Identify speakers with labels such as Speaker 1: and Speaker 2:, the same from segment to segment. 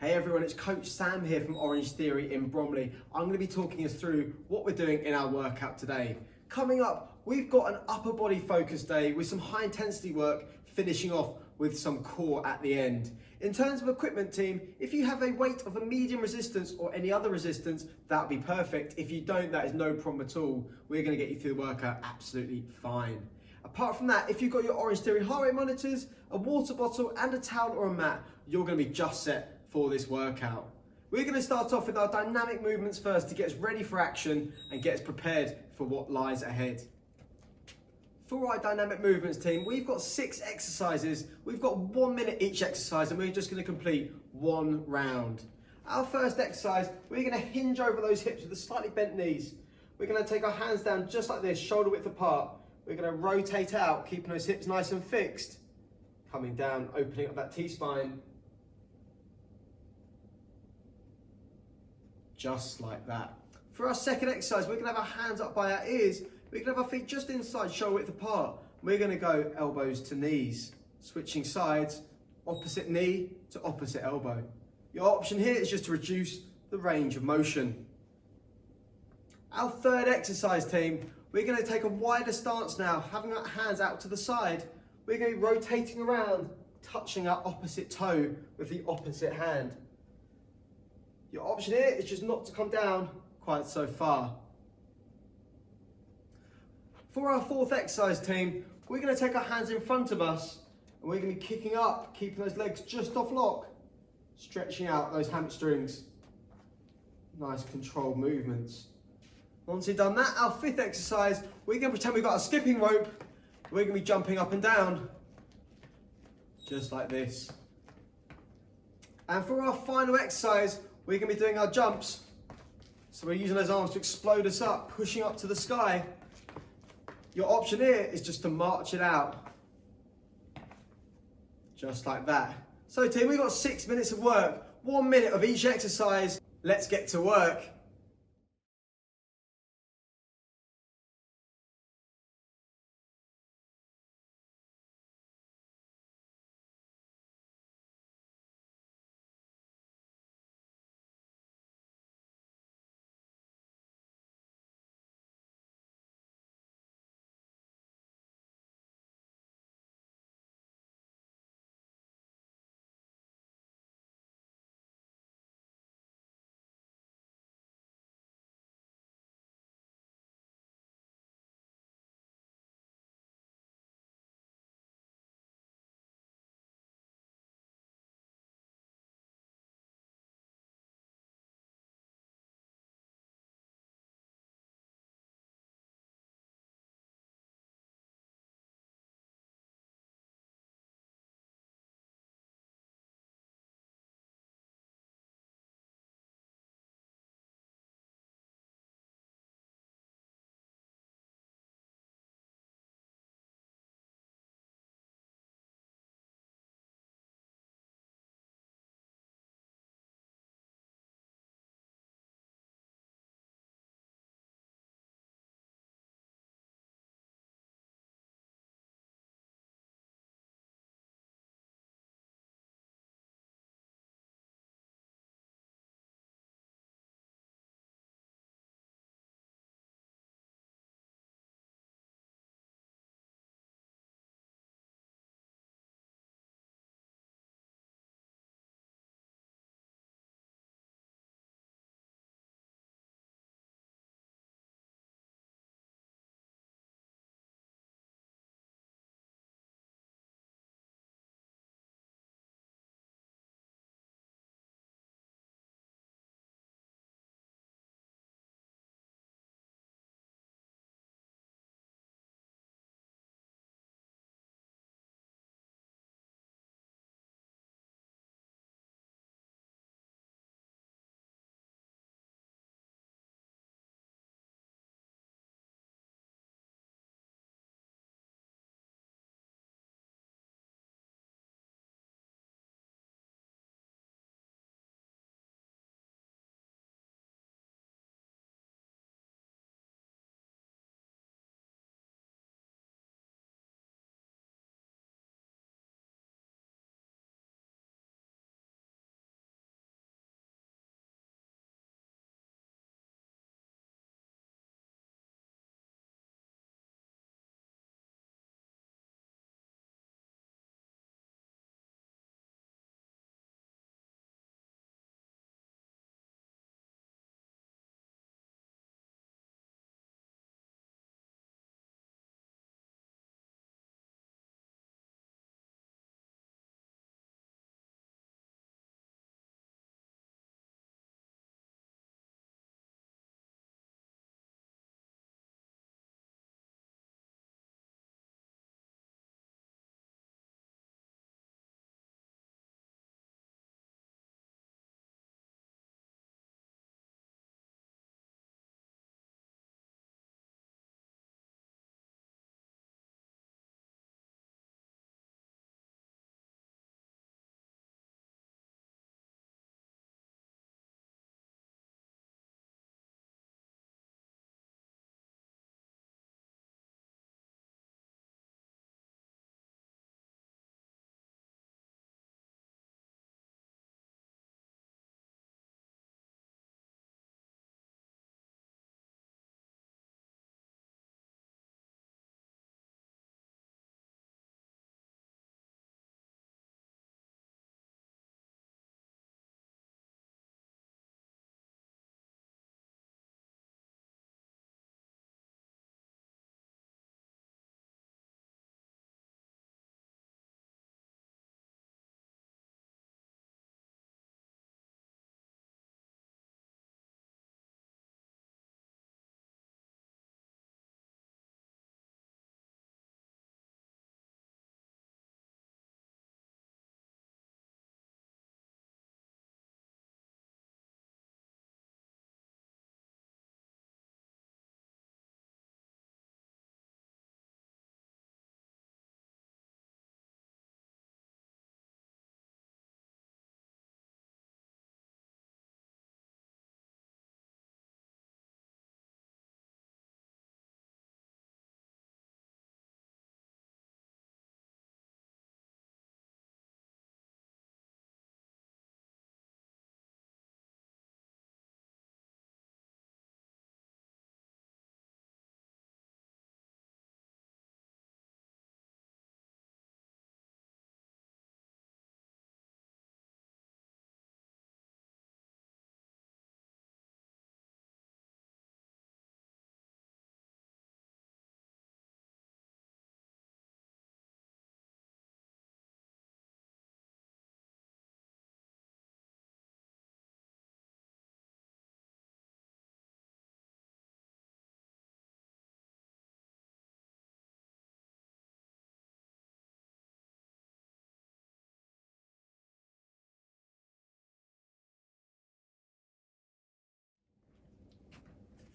Speaker 1: Hey everyone, it's Coach Sam here from Orange Theory in Bromley. I'm going to be talking us through what we're doing in our workout today. Coming up, we've got an upper body focus day with some high intensity work, finishing off with some core at the end. In terms of equipment team, if you have a weight of a medium resistance or any other resistance, that would be perfect. If you don't, that is no problem at all. We're going to get you through the workout absolutely fine. Apart from that, if you've got your Orange Theory heart rate monitors, a water bottle and a towel or a mat, you're going to be just set for this workout. We're going to start off with our dynamic movements first to get us ready for action and get us prepared for what lies ahead. For our dynamic movements team, we've got 6 exercises. We've got 1 minute each exercise and we're just going to complete 1 round. Our first exercise, we're going to hinge over those hips with the slightly bent knees. We're going to take our hands down just like this, shoulder width apart. We're going to rotate out, keeping those hips nice and fixed. Coming down, opening up that T-spine. Just like that. For our second exercise, we're going to have our hands up by our ears. We're going to have our feet just inside, shoulder width apart. We're going to go elbows to knees, switching sides, opposite knee to opposite elbow. Your option here is just to reduce the range of motion. Our third exercise team, we're going to take a wider stance now, having our hands out to the side. We're going to be rotating around, touching our opposite toe with the opposite hand. Your option here is just not to come down quite so far. For our fourth exercise team, we're going to take our hands in front of us and we're going to be kicking up, keeping those legs just off lock, stretching out those hamstrings. Nice controlled movements. Once you've done that, our fifth exercise, we're going to pretend we've got a skipping rope. We're going to be jumping up and down, just like this. And for our final exercise, we're going to be doing our jumps. So we're using those arms to explode us up, pushing up to the sky. Your option here is just to march it out. Just like that. So team, we've got 6 minutes of work, 1 minute of each exercise. Let's get to work.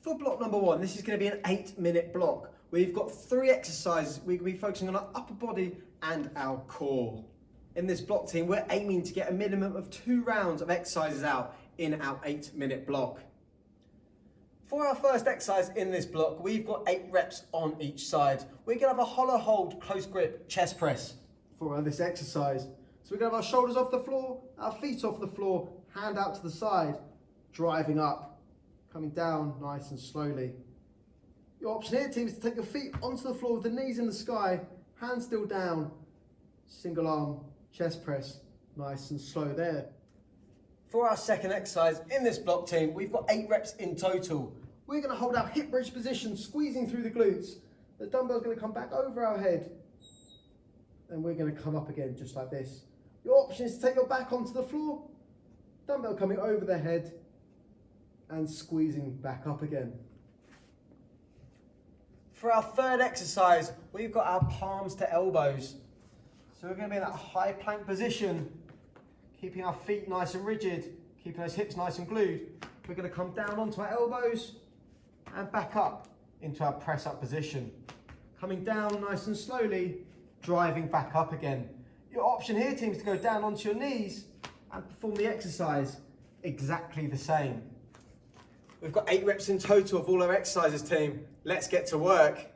Speaker 1: For block number one, this is going to be an 8-minute block. We've got 3 exercises. We're going to be focusing on our upper body and our core. In this block team, we're aiming to get a minimum of 2 rounds of exercises out in our 8-minute block. For our first exercise in this block, we've got 8 reps on each side. We're going to have a hollow hold, close grip chest press for this exercise. So we're going to have our shoulders off the floor, our feet off the floor, hand out to the side, driving up. Coming down nice and slowly. Your option here, team, is to take your feet onto the floor with the knees in the sky, hands still down, single arm, chest press, nice and slow there. For our second exercise in this block team, we've got 8 reps in total. We're going to hold our hip bridge position, squeezing through the glutes. The dumbbell's going to come back over our head, and we're going to come up again just like this. Your option is to take your back onto the floor, dumbbell coming over the head, and squeezing back up again. For our third exercise, we've got our palms to elbows. So we're going to be in that high plank position, keeping our feet nice and rigid, keeping those hips nice and glued. We're going to come down onto our elbows and back up into our press up position. Coming down nice and slowly, driving back up again. Your option here, team, is to go down onto your knees and perform the exercise exactly the same. We've got 8 reps in total of all our exercises, team. Let's get to work.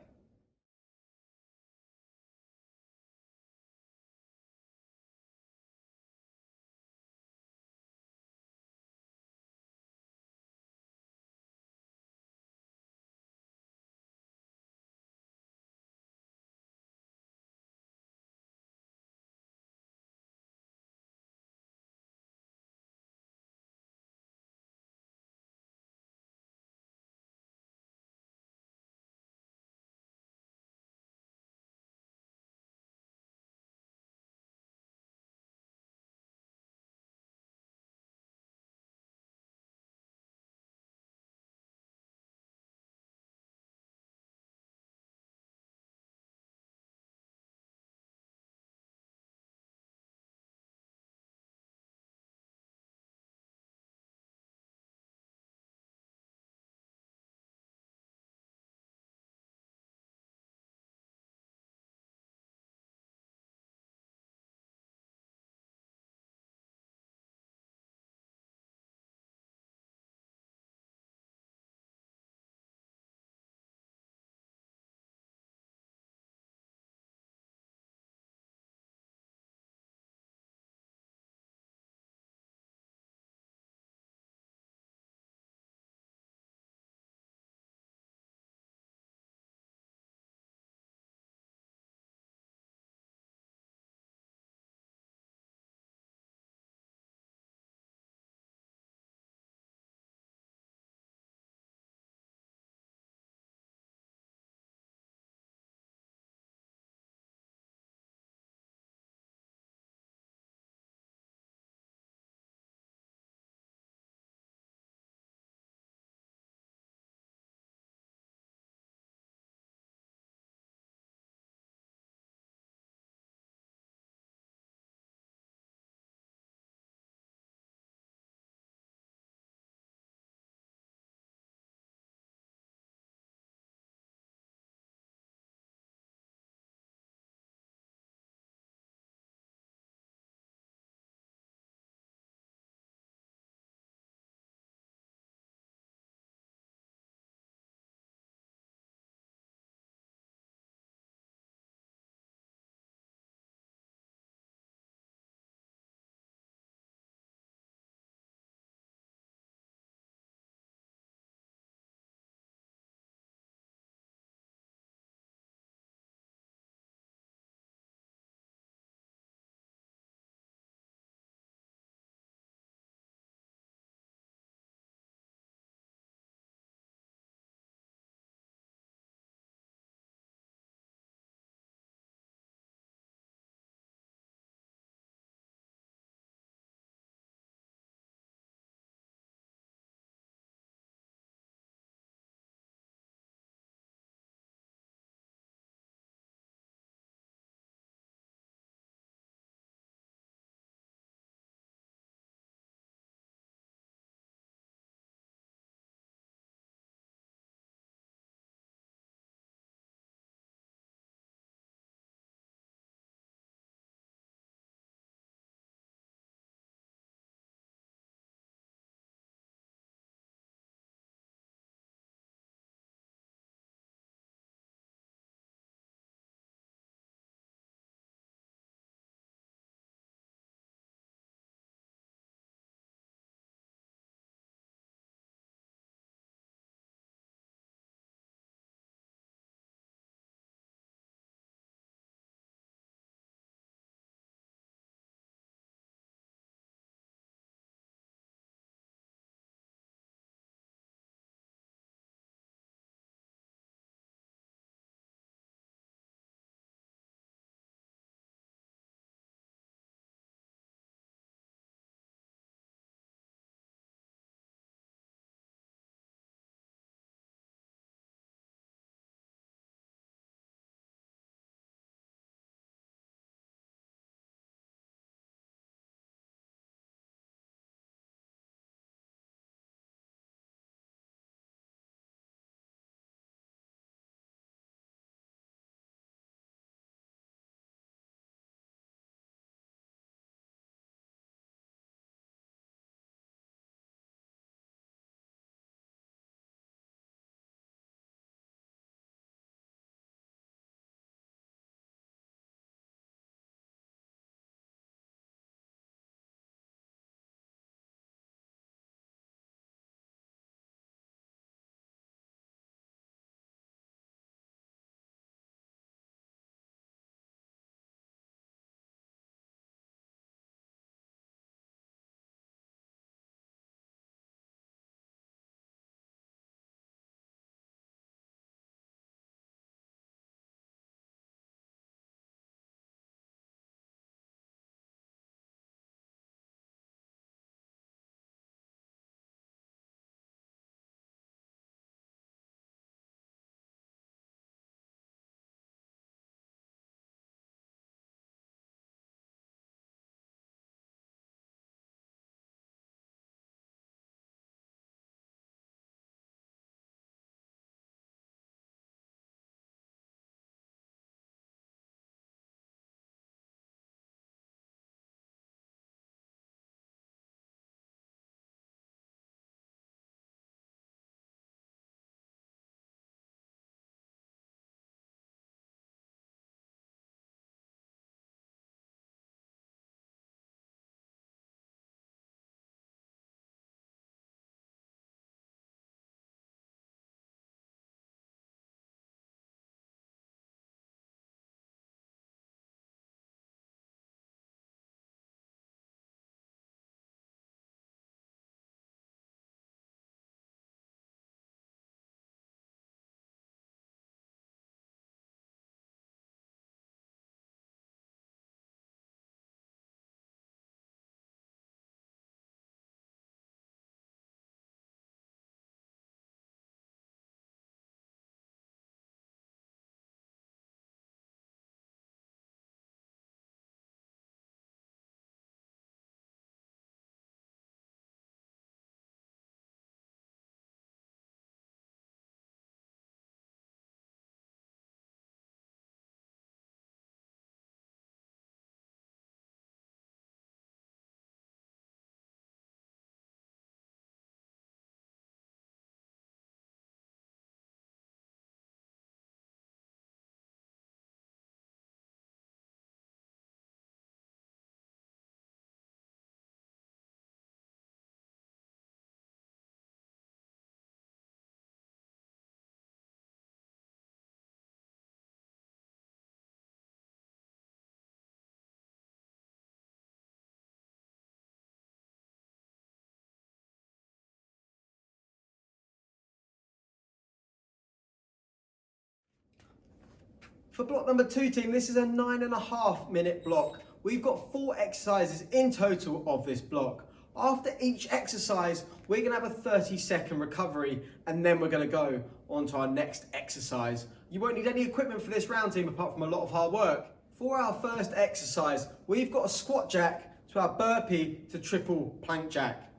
Speaker 1: For block number 2, team, this is a 9.5-minute block. We've got 4 exercises in total of this block. After each exercise, we're going to have a 30-second recovery, and then we're going to go on to our next exercise. You won't need any equipment for this round, team, apart from a lot of hard work. For our first exercise, we've got a squat jack to our burpee to triple plank jack.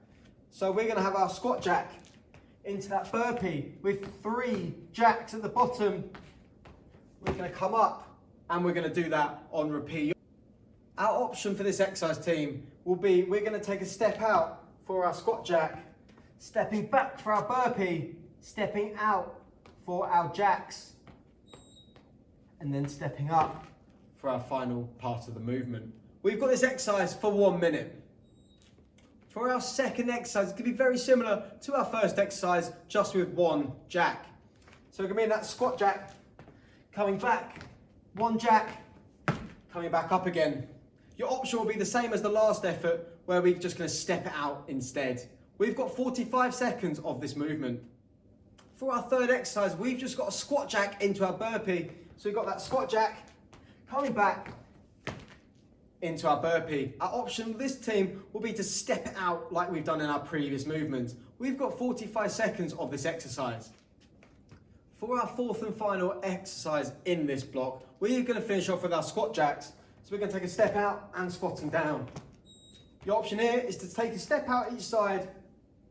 Speaker 1: So we're going to have our squat jack into that burpee with 3 jacks at the bottom. We're going to come up and we're going to do that on repeat. Our option for this exercise, team, will be we're going to take a step out for our squat jack, stepping back for our burpee, stepping out for our jacks, and then stepping up for our final part of the movement. We've got this exercise for 1 minute. For our second exercise, it's going to be very similar to our first exercise, just with 1 jack. So we're going to be in that squat jack, coming back, 1 jack, coming back up again. Your option will be the same as the last effort, where we're just going to step it out instead. We've got 45 seconds of this movement. For our third exercise, we've just got a squat jack into our burpee. So we've got that squat jack, coming back into our burpee. Our option for this, team, will be to step it out like we've done in our previous movements. We've got 45 seconds of this exercise. For our fourth and final exercise in this block, we're going to finish off with our squat jacks. So we're going to take a step out and squatting down. Your option here is to take a step out each side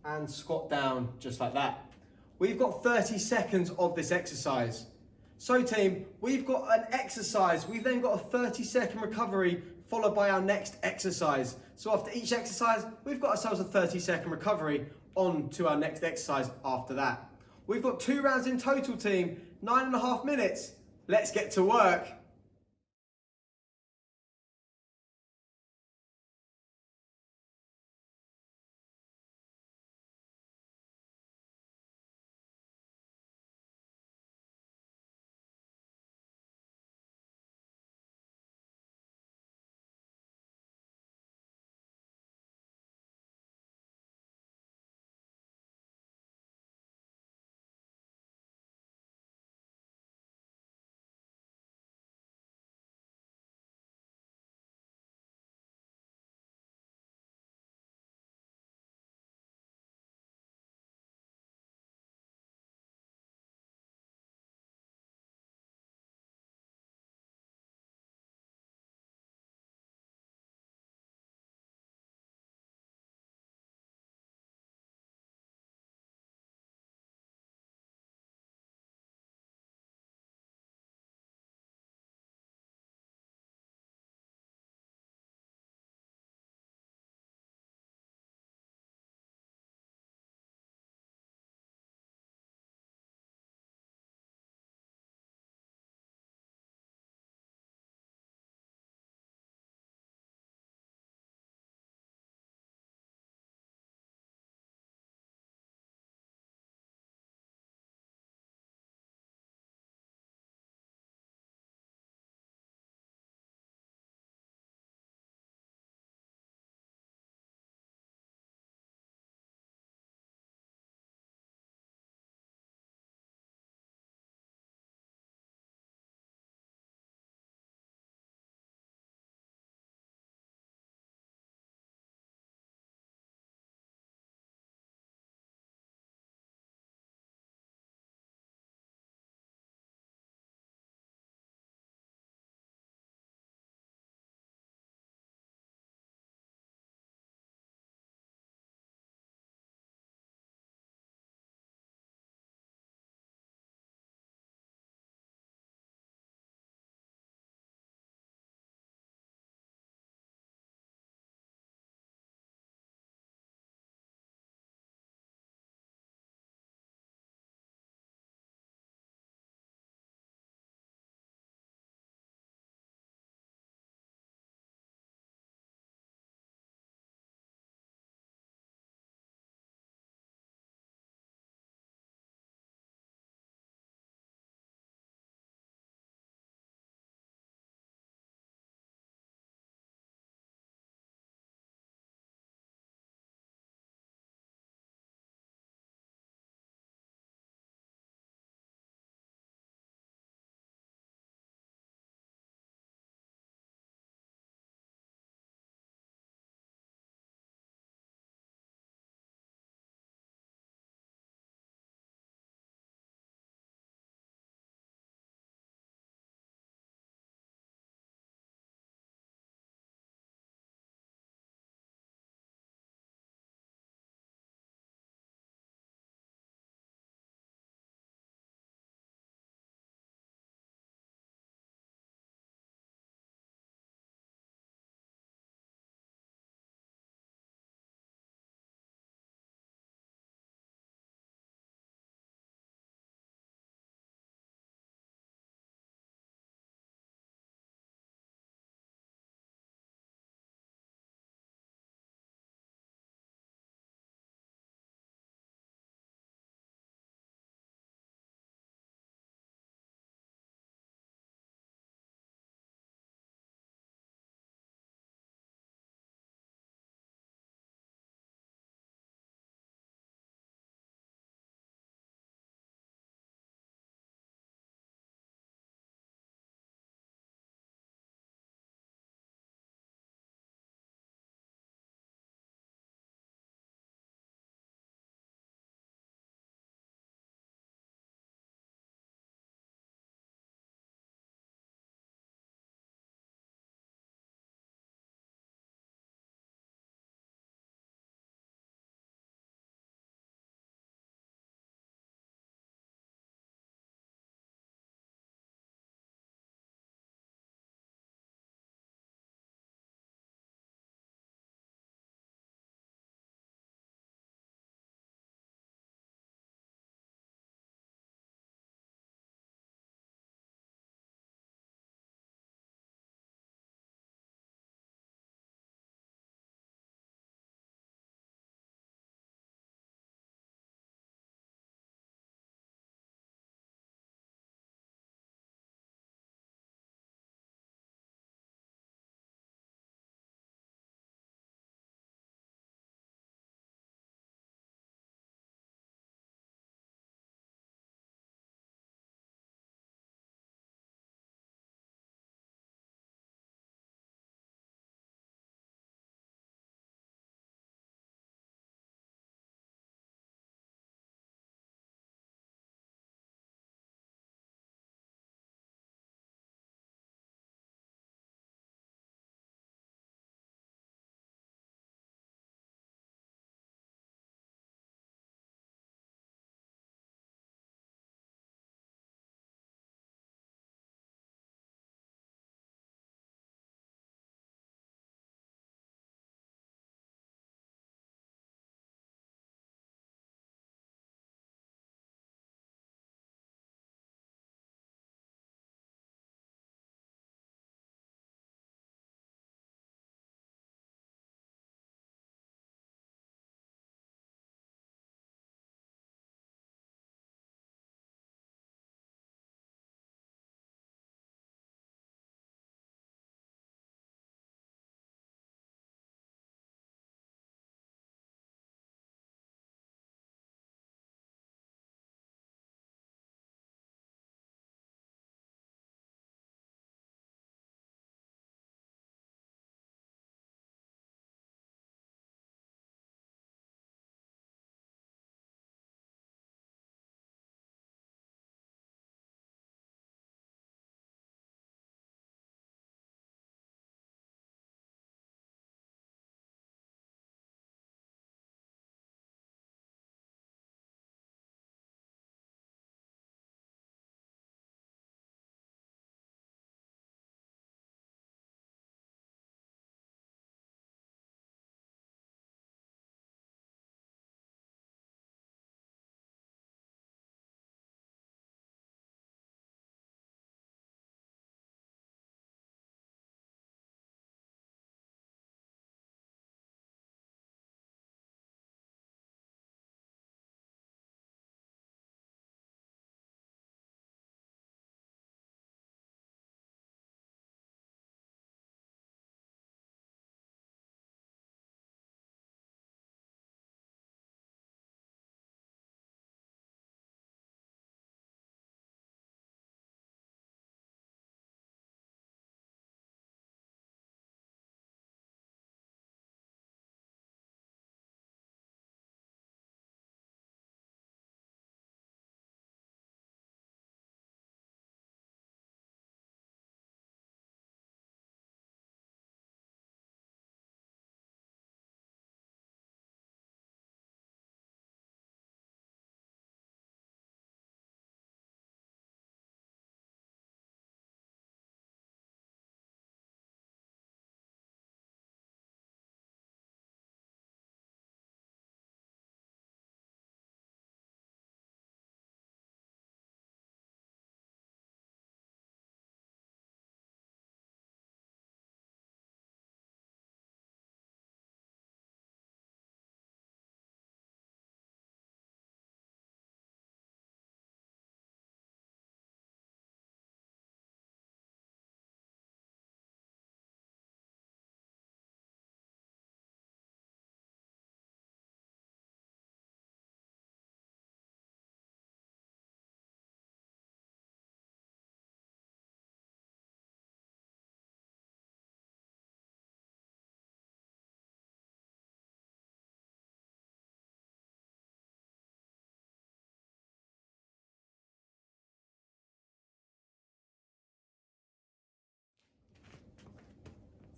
Speaker 1: and squat down just like that. We've got 30 seconds of this exercise. So, team, we've got an exercise. We've then got a 30-second recovery followed by our next exercise. So after each exercise, we've got ourselves a 30-second recovery on to our next exercise after that. We've got 2 rounds in total, team, 9.5 minutes. Let's get to work.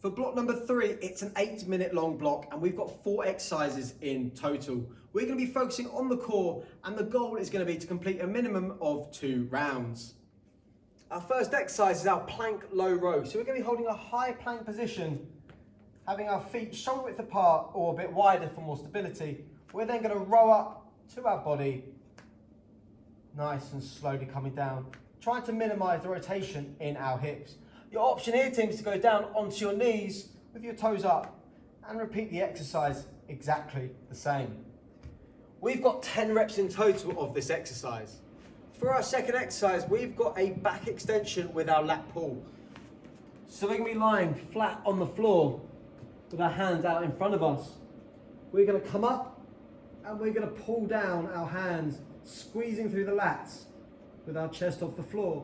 Speaker 1: For block number 3, it's an 8-minute long block and we've got 4 exercises in total. We're going to be focusing on the core and the goal is going to be to complete a minimum of 2 rounds. Our first exercise is our plank low row. So we're going to be holding a high plank position, having our feet shoulder width apart or a bit wider for more stability. We're then going to row up to our body, nice and slowly coming down, trying to minimize the rotation in our hips. Your option here, team, is to go down onto your knees with your toes up and repeat the exercise exactly the same. We've got 10 reps in total of this exercise. For our second exercise, we've got a back extension with our lat pull. So we're going to be lying flat on the floor with our hands out in front of us. We're going to come up and we're going to pull down our hands, squeezing through the lats with our chest off the floor,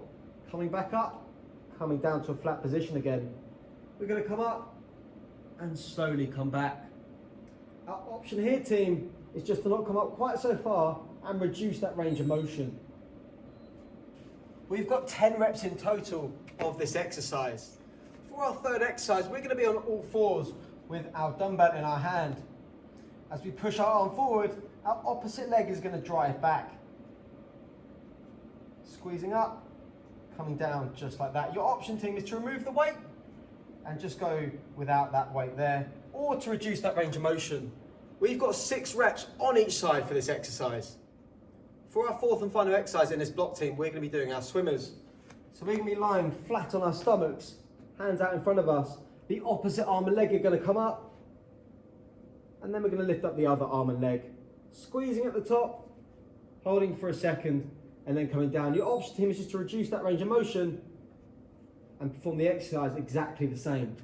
Speaker 1: coming back up, coming down to a flat position again. We're going to come up and slowly come back. Our option here, team, is just to not come up quite so far and reduce that range of motion. We've got 10 reps in total of this exercise. For our third exercise, we're going to be on all fours with our dumbbell in our hand. As we push our arm forward, our opposite leg is going to drive back. Squeezing up, coming down just like that. Your option, team, is to remove the weight and just go without that weight there, or to reduce that range of motion. We've got 6 reps on each side for this exercise. For our fourth and final exercise in this block, team, we're going to be doing our swimmers. So we're going to be lying flat on our stomachs, hands out in front of us. The opposite arm and leg are going to come up, and then we're going to lift up the other arm and leg. Squeezing at the top, holding for a second, and then coming down. Your option, team, is just to reduce that range of motion and perform the exercise exactly the same.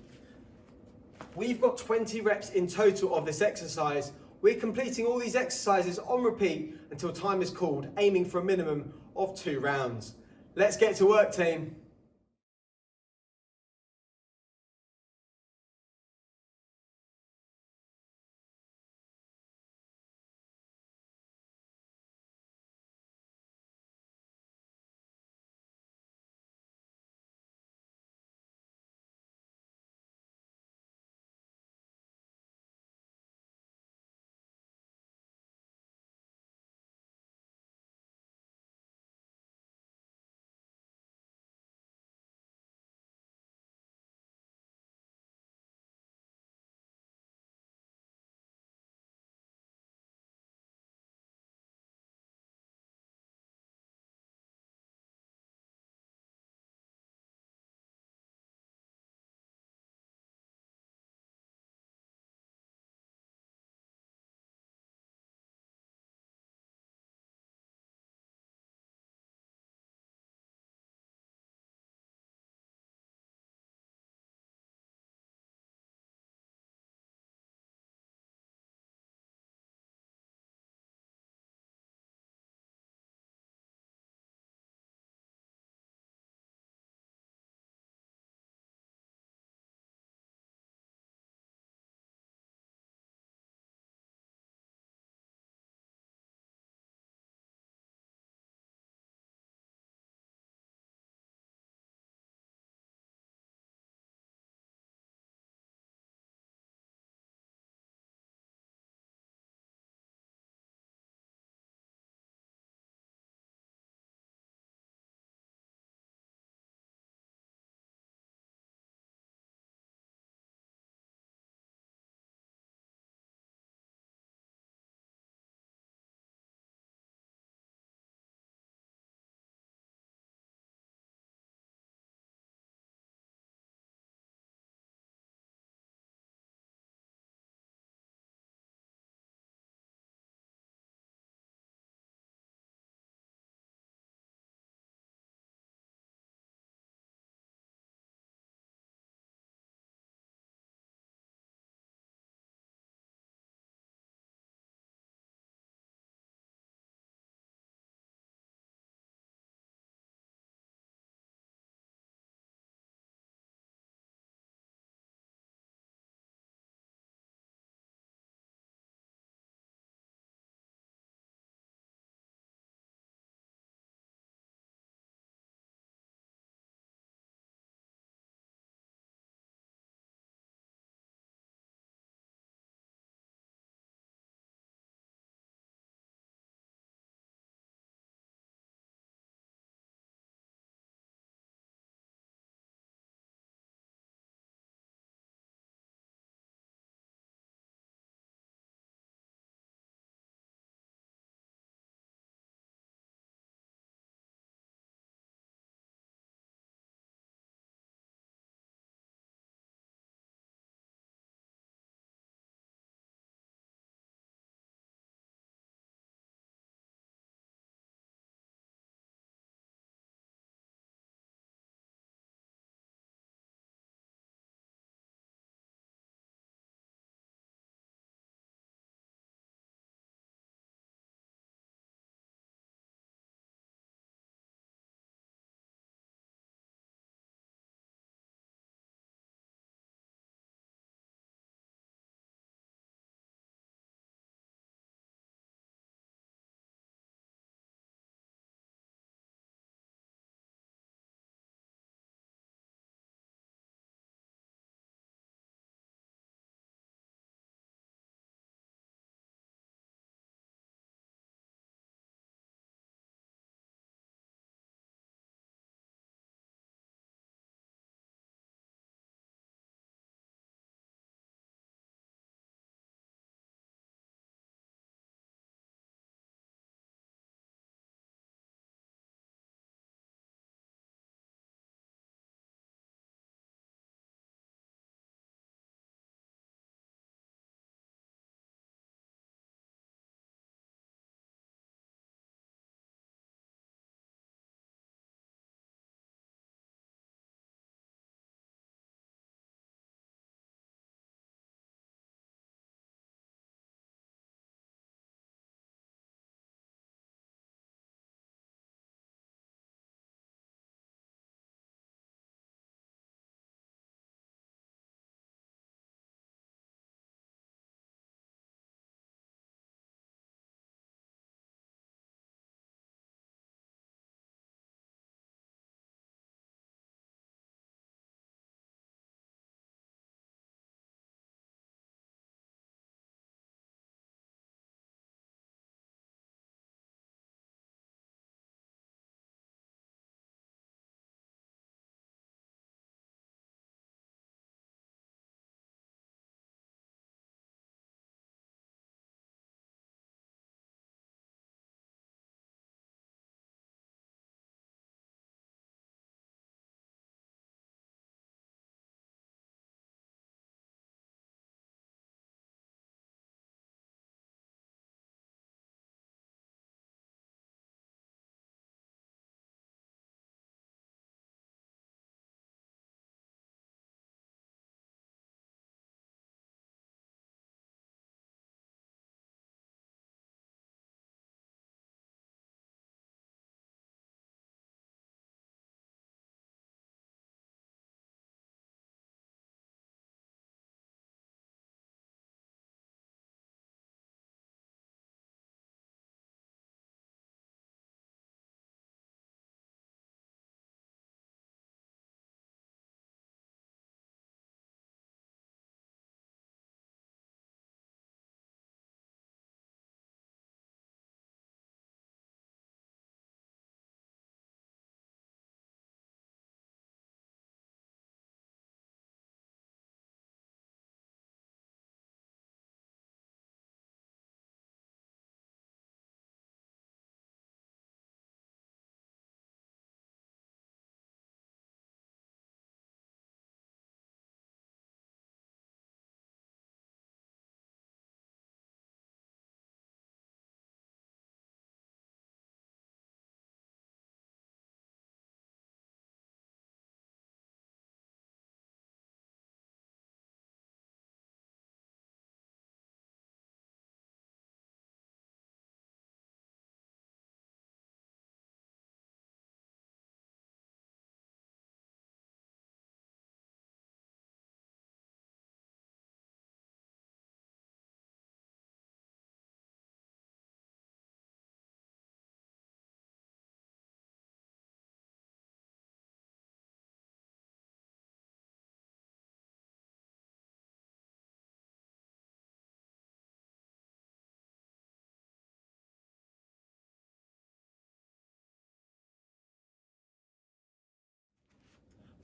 Speaker 1: We've got 20 reps in total of this exercise. We're completing all these exercises on repeat until time is called, aiming for a minimum of 2 rounds. Let's get to work, team.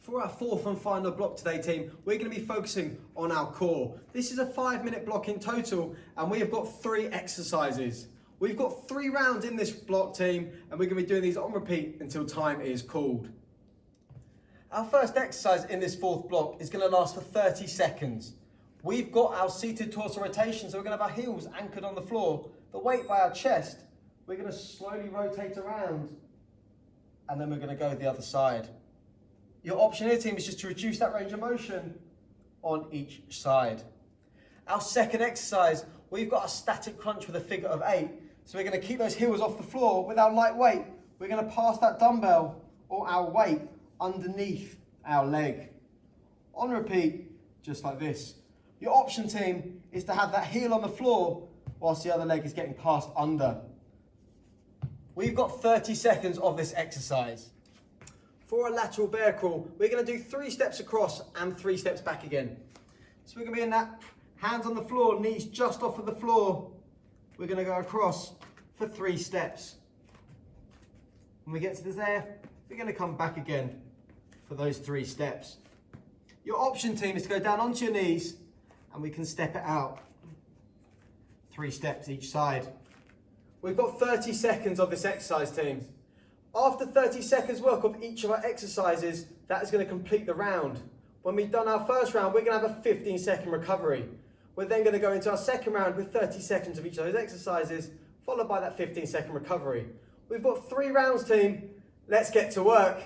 Speaker 1: For our fourth and final block today, team, we're going to be focusing on our core. This is a 5-minute block in total, and we have got 3 exercises. We've got 3 rounds in this block, team, and we're going to be doing these on repeat until time is called. Our first exercise in this fourth block is going to last for 30 seconds. We've got our seated torso rotation, so we're going to have our heels anchored on the floor, the weight by our chest. We're going to slowly rotate around, and then we're going to go the other side. Your option here, team, is just to reduce that range of motion on each side. Our second exercise, we've got a static crunch with a figure of 8. So we're going to keep those heels off the floor with our light weight. We're going to pass that dumbbell or our weight underneath our leg. On repeat, just like this. Your option, team, is to have that heel on the floor whilst the other leg is getting passed under. We've got 30 seconds of this exercise. For a lateral bear crawl, we're going to do 3 steps across and 3 steps back again. So we're going to be in that hands on the floor, knees just off of the floor. We're going to go across for 3 steps. When we get to there, we're going to come back again for those 3 steps. Your option, team, is to go down onto your knees and we can step it out. 3 steps each side. We've got 30 seconds of this exercise, team. After 30 seconds work of each of our exercises, that is going to complete the round. When we've done our first round, we're going to have a 15-second recovery. We're then going to go into our second round with 30 seconds of each of those exercises, followed by that 15-second recovery. We've got 3 rounds, team. Let's get to work.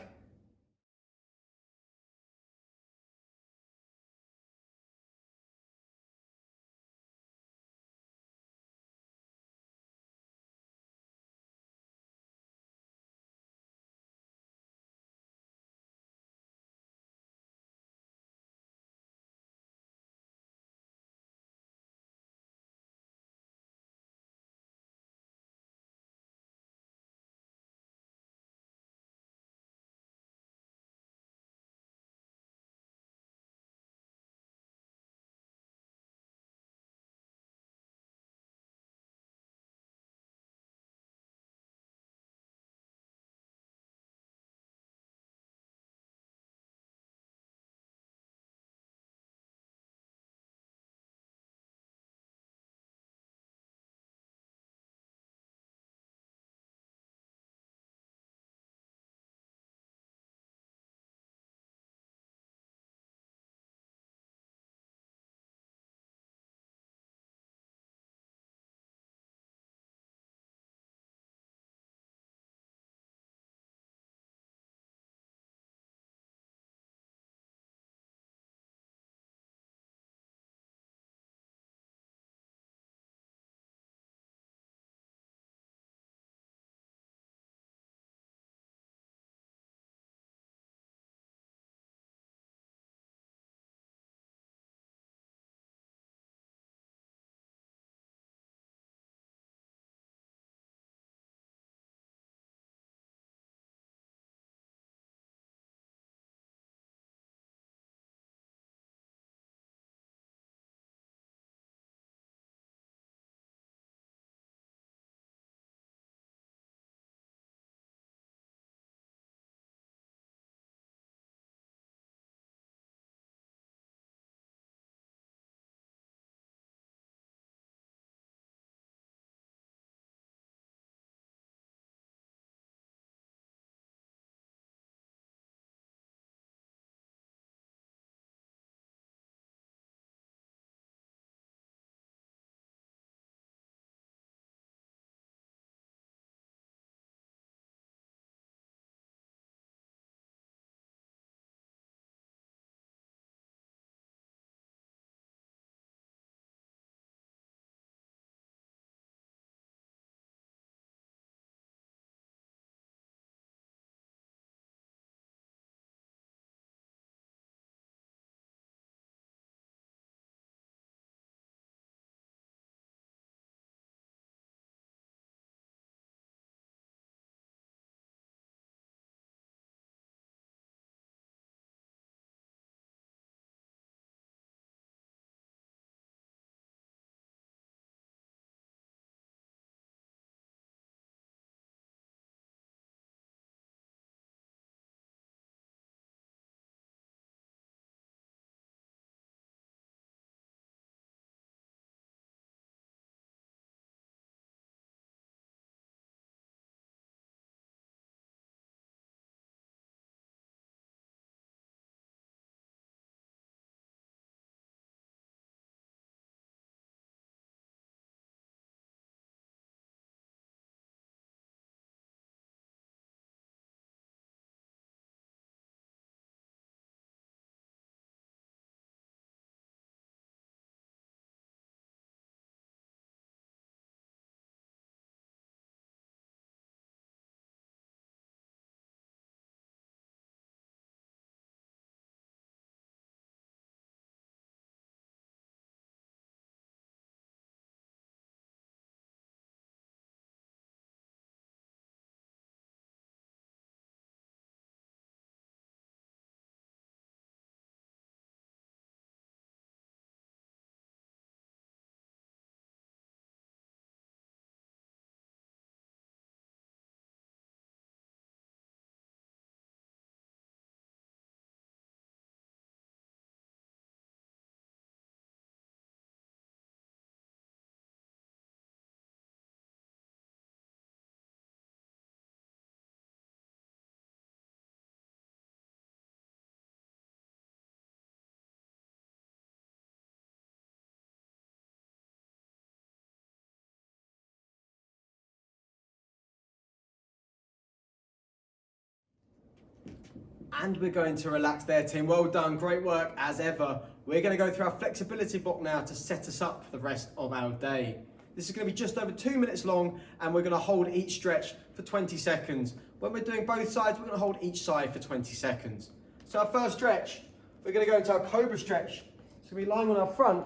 Speaker 1: And we're going to relax there, team. Well done, great work as ever. We're going to go through our flexibility block now to set us up for the rest of our day. This is going to be just over 2 minutes long, and we're going to hold each stretch for 20 seconds. When we're doing both sides, we're going to hold each side for 20 seconds. So our first stretch, we're going to go into our cobra stretch. So we're lying on our front,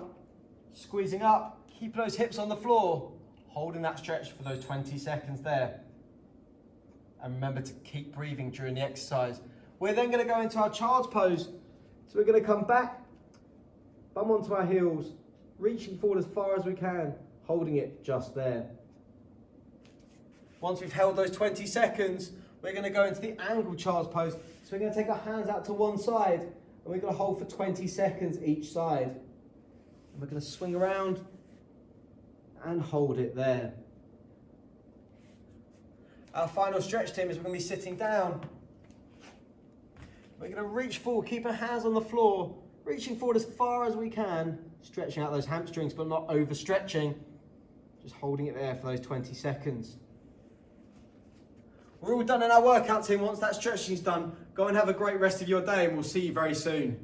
Speaker 1: squeezing up, keeping those hips on the floor, holding that stretch for those 20 seconds there. And remember to keep breathing during the exercise. We're then going to go into our child's pose. So we're going to come back, bum onto our heels, reaching forward as far as we can, holding it just there. Once we've held those 20 seconds, we're going to go into the angled child's pose. So we're going to take our hands out to one side, and we're going to hold for 20 seconds each side. And we're going to swing around and hold it there. Our final stretch, team, is we're going to be sitting down. We're going to reach forward, keep our hands on the floor, reaching forward as far as we can, stretching out those hamstrings but not overstretching. Just holding it there for those 20 seconds. We're all done in our workout, team. Once that stretching is done, go and have a great rest of your day, and we'll see you very soon.